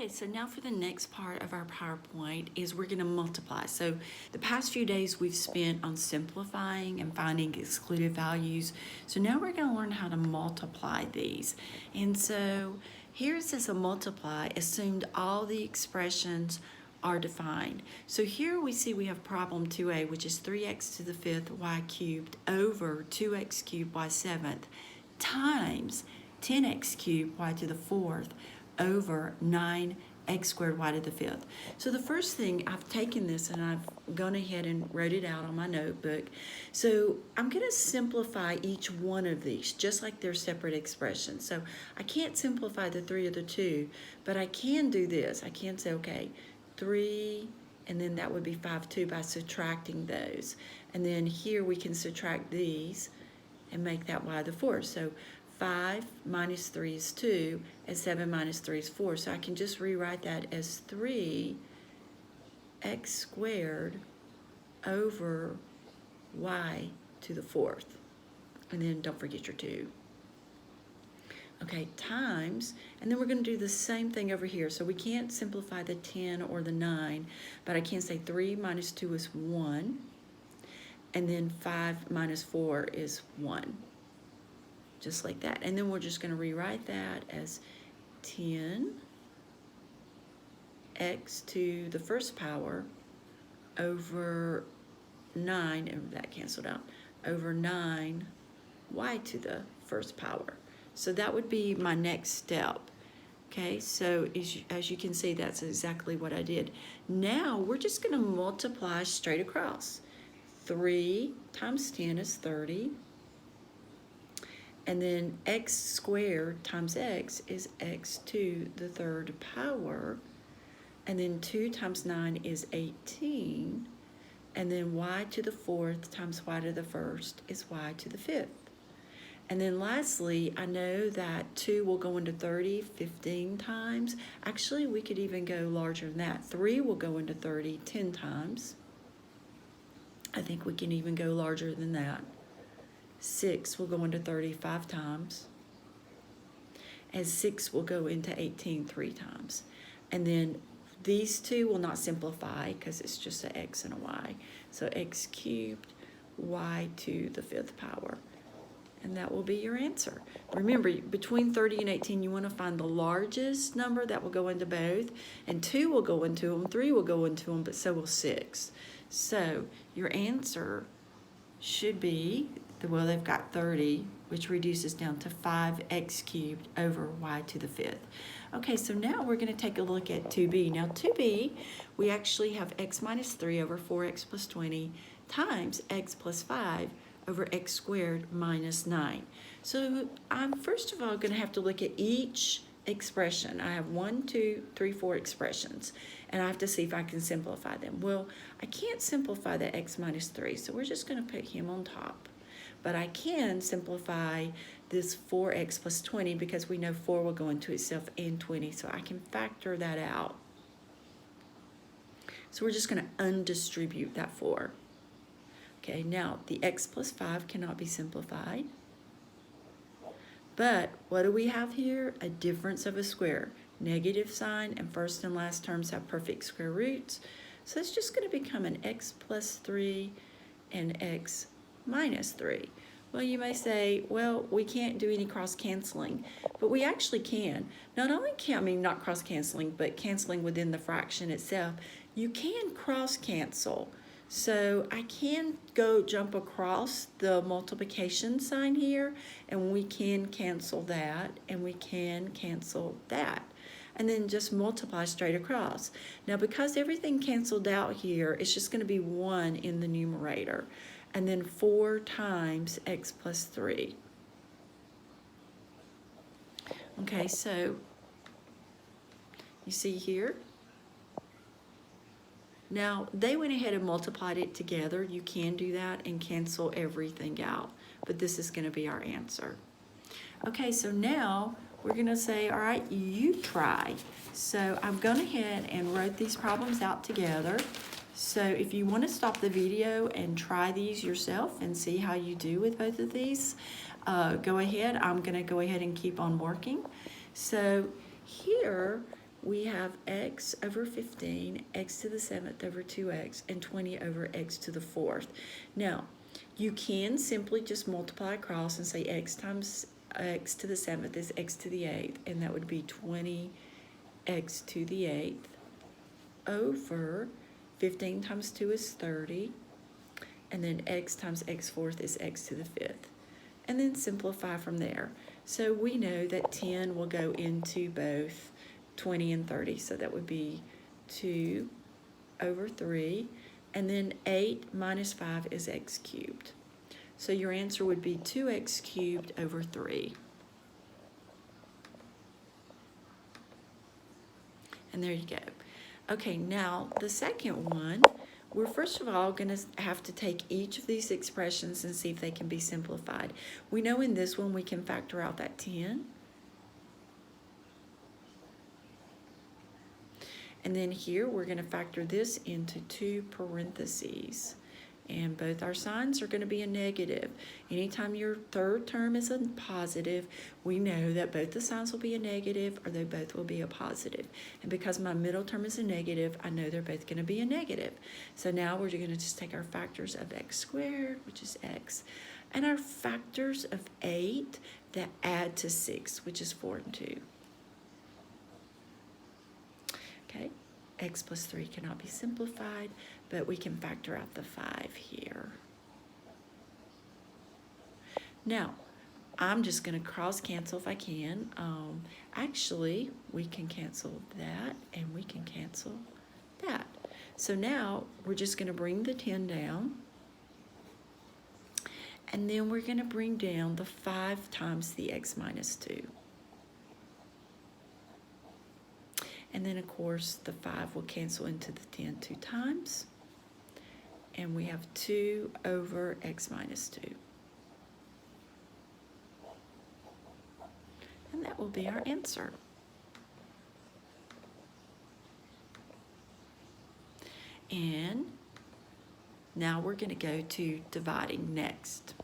Okay, so now for the next part of our PowerPoint is we're going to multiply. So the past few days we've spent on simplifying and finding excluded values. So now we're going to learn how to multiply these. And so here's as a multiply, assumed all the expressions are defined. So here we see we have problem 2a, which is 3x to the 5th y cubed over 2x cubed y 7th times 10x cubed y to the 4th over 9x squared y to the 5th. So the first thing, I've taken this and I've gone ahead and wrote it out on my notebook. So I'm going to simplify each one of these, just like they're separate expressions. So I can't simplify the 3 or the 2, but I can do this. I can say, okay, 3, and then that would be 5, 2 by subtracting those. And then here we can subtract these and make that y to the 4th. So 5 minus 3 is 2, and 7 minus 3 is 4. So I can just rewrite that as 3x squared over y to the 4th. And then don't forget your 2. Okay, times, and then we're going to do the same thing over here. So we can't simplify the 10 or the 9, but I can say 3 minus 2 is 1, and then 5 minus 4 is 1. Just like that. And then we're just going to rewrite that as 10x to the first power over 9, and that canceled out, over 9y to the first power. So that would be my next step. Okay, so as you can see, that's exactly what I did. Now we're just going to multiply straight across. 3 times 10 is 30. And then x squared times x is x to the 3rd power. And then 2 times 9 is 18. And then y to the 4th times y to the 1st is y to the 5th. And then lastly, I know that 2 will go into 30 15 times. Actually, we could even go larger than that. 3 will go into 30 10 times. I think we can even go larger than that. 6 will go into 35 times, and 6 will go into 18 3 times. And then these two will not simplify because it's just an x and a y. So x cubed y to the 5th power. And that will be your answer. Remember, between 30 and 18, you want to find the largest number that will go into both, and 2 will go into them, 3 will go into them, but so will 6. So your answer should be, well, they've got 30, which reduces down to 5x cubed over y to the 5th. Okay, so now we're going to take a look at 2b. Now 2b, we actually have x minus 3 over 4x plus 20 times x plus 5 over x squared minus 9. So I'm first of all going to have to look at each expression. I have 1, 2, 3, 4 expressions, and I have to see if I can simplify them. Well, I can't simplify the x minus 3, so we're just going to put him on top. But I can simplify this 4x plus 20 because we know 4 will go into itself and 20, so I can factor that out. So we're just going to undistribute that 4. Okay, now the x plus 5 cannot be simplified. But what do we have here? A difference of a square. Negative sign, and first and last terms have perfect square roots. So it's just going to become an x plus 3 and x minus 3. Well, you may say, well, we can't do any cross-canceling, but we actually can. Not only can, not cross-canceling, but canceling within the fraction itself. You can cross-cancel. So I can go jump across the multiplication sign here, and we can cancel that, and we can cancel that. And then just multiply straight across. Now, because everything canceled out here, it's just going to be 1 in the numerator. And then 4 times x plus 3. Okay, so you see here? Now, they went ahead and multiplied it together. You can do that and cancel everything out. But this is going to be our answer. Okay, so now we're going to say, all right, you try. So I've gone ahead and wrote these problems out together. So if you want to stop the video and try these yourself and see how you do with both of these, go ahead. I'm going to go ahead and keep on working. So here we have x over 15, x to the 7th over 2x, and 20 over x to the 4th. Now, you can simply just multiply across and say x times x to the 7th is x to the 8th, and that would be 20x to the 8th over 15 times 2 is 30, and then x times x 4th is x to the 5th. And then simplify from there. So we know that 10 will go into both 20 and 30, so that would be 2 over 3, and then 8 minus 5 is x cubed. So your answer would be 2x cubed over 3. And there you go. Okay, now the second one, we're first of all going to have to take each of these expressions and see if they can be simplified. We know in this one we can factor out that 10. And then here we're going to factor this into 2 parentheses. And both our signs are going to be a negative. Anytime your third term is a positive, we know that both the signs will be a negative or they both will be a positive. And because my middle term is a negative, I know they're both going to be a negative. So now we're going to just take our factors of x squared, which is x, and our factors of 8 that add to 6, which is 4 and 2. Okay, x plus 3 cannot be simplified, but we can factor out the 5 here. Now, I'm just going to cross cancel if I can. Actually, we can cancel that and we can cancel that. So now we're just going to bring the 10 down. And then we're going to bring down the 5 times the x minus 2. And then, of course, the 5 will cancel into the 10 2 times. And we have 2 over x minus 2. And that will be our answer. And now we're going to go to dividing next.